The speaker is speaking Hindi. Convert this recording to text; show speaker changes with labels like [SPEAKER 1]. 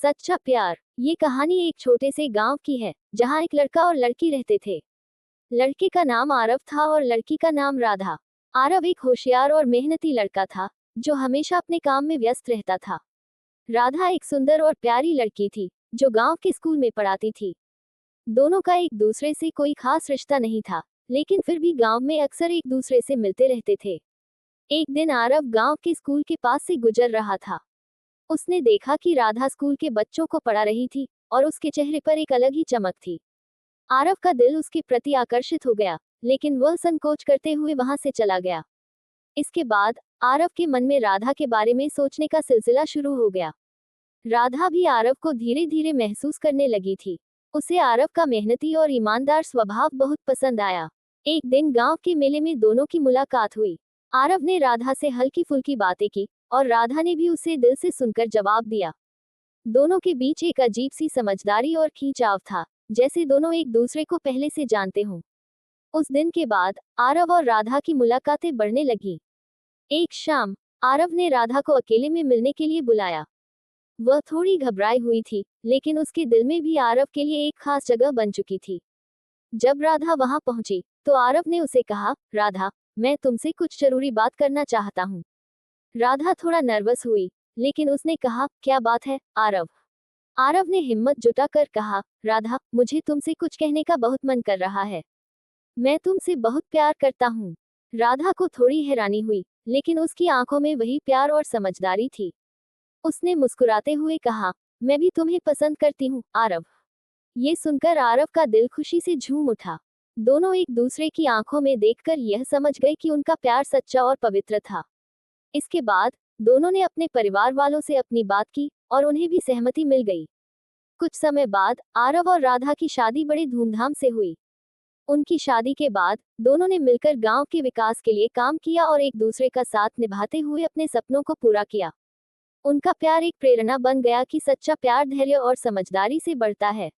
[SPEAKER 1] सच्चा प्यार। ये कहानी एक छोटे से गांव की है जहां एक लड़का और लड़की रहते थे। लड़के का नाम आरव था और लड़की का नाम राधा। आरव एक होशियार और मेहनती लड़का था जो हमेशा अपने काम में व्यस्त रहता था। राधा एक सुंदर और प्यारी लड़की थी जो गांव के स्कूल में पढ़ाती थी। दोनों का एक दूसरे से कोई खास रिश्ता नहीं था, लेकिन फिर भी गांव में अक्सर एक दूसरे से मिलते रहते थे। एक दिन आरव गांव के स्कूल के पास से गुजर रहा था। उसने देखा कि राधा स्कूल के बच्चों को पढ़ा रही थी और उसके चेहरे पर एक अलग ही चमक थी। आरव का दिल उसके प्रति आकर्षित हो गया, लेकिन वह संकोच करते हुए वहां से चला गया। इसके बाद आरव के मन में राधा के बारे में सोचने का सिलसिला शुरू हो गया। राधा भी आरव को धीरे धीरे महसूस करने लगी थी। उसे आरव का मेहनती और ईमानदार स्वभाव बहुत पसंद आया। एक दिन गांव के मेले में दोनों की मुलाकात हुई। आरव ने राधा से हल्की फुल्की बातें की और राधा ने भी उसे दिल से सुनकर जवाब दिया। दोनों के बीच एक अजीब सी समझदारी और खींचाव था, जैसे दोनों एक दूसरे को पहले से जानते हों। उस दिन के बाद आरव और राधा की मुलाकातें बढ़ने लगी। एक शाम आरव ने राधा को अकेले में मिलने के लिए बुलाया। वह थोड़ी घबराई हुई थी, लेकिन उसके दिल में भी आरव के लिए एक खास जगह बन चुकी थी। जब राधा वहां पहुंची तो आरव ने उसे कहा, राधा, मैं तुमसे कुछ जरूरी बात करना चाहता हूँ। राधा थोड़ा नर्वस हुई, लेकिन उसने कहा, क्या बात है आरव? आरव ने हिम्मत जुटाकर कहा, राधा, मुझे तुमसे कुछ कहने का बहुत मन कर रहा है। मैं तुमसे बहुत प्यार करता हूँ। राधा को थोड़ी हैरानी हुई, लेकिन उसकी आंखों में वही प्यार और समझदारी थी। उसने मुस्कुराते हुए कहा, मैं भी तुम्हें पसंद करती हूँ आरव। ये सुनकर आरव का दिल खुशी से झूम उठा। दोनों एक दूसरे की आंखों में देखकर यह समझ गए कि उनका प्यार सच्चा और पवित्र था। इसके बाद दोनों ने अपने परिवार वालों से अपनी बात की और उन्हें भी सहमति मिल गई। कुछ समय बाद आरव और राधा की शादी बड़े धूमधाम से हुई। उनकी शादी के बाद दोनों ने मिलकर गांव के विकास के लिए काम किया और एक दूसरे का साथ निभाते हुए अपने सपनों को पूरा किया। उनका प्यार एक प्रेरणा बन गया कि सच्चा प्यार धैर्य और समझदारी से बढ़ता है।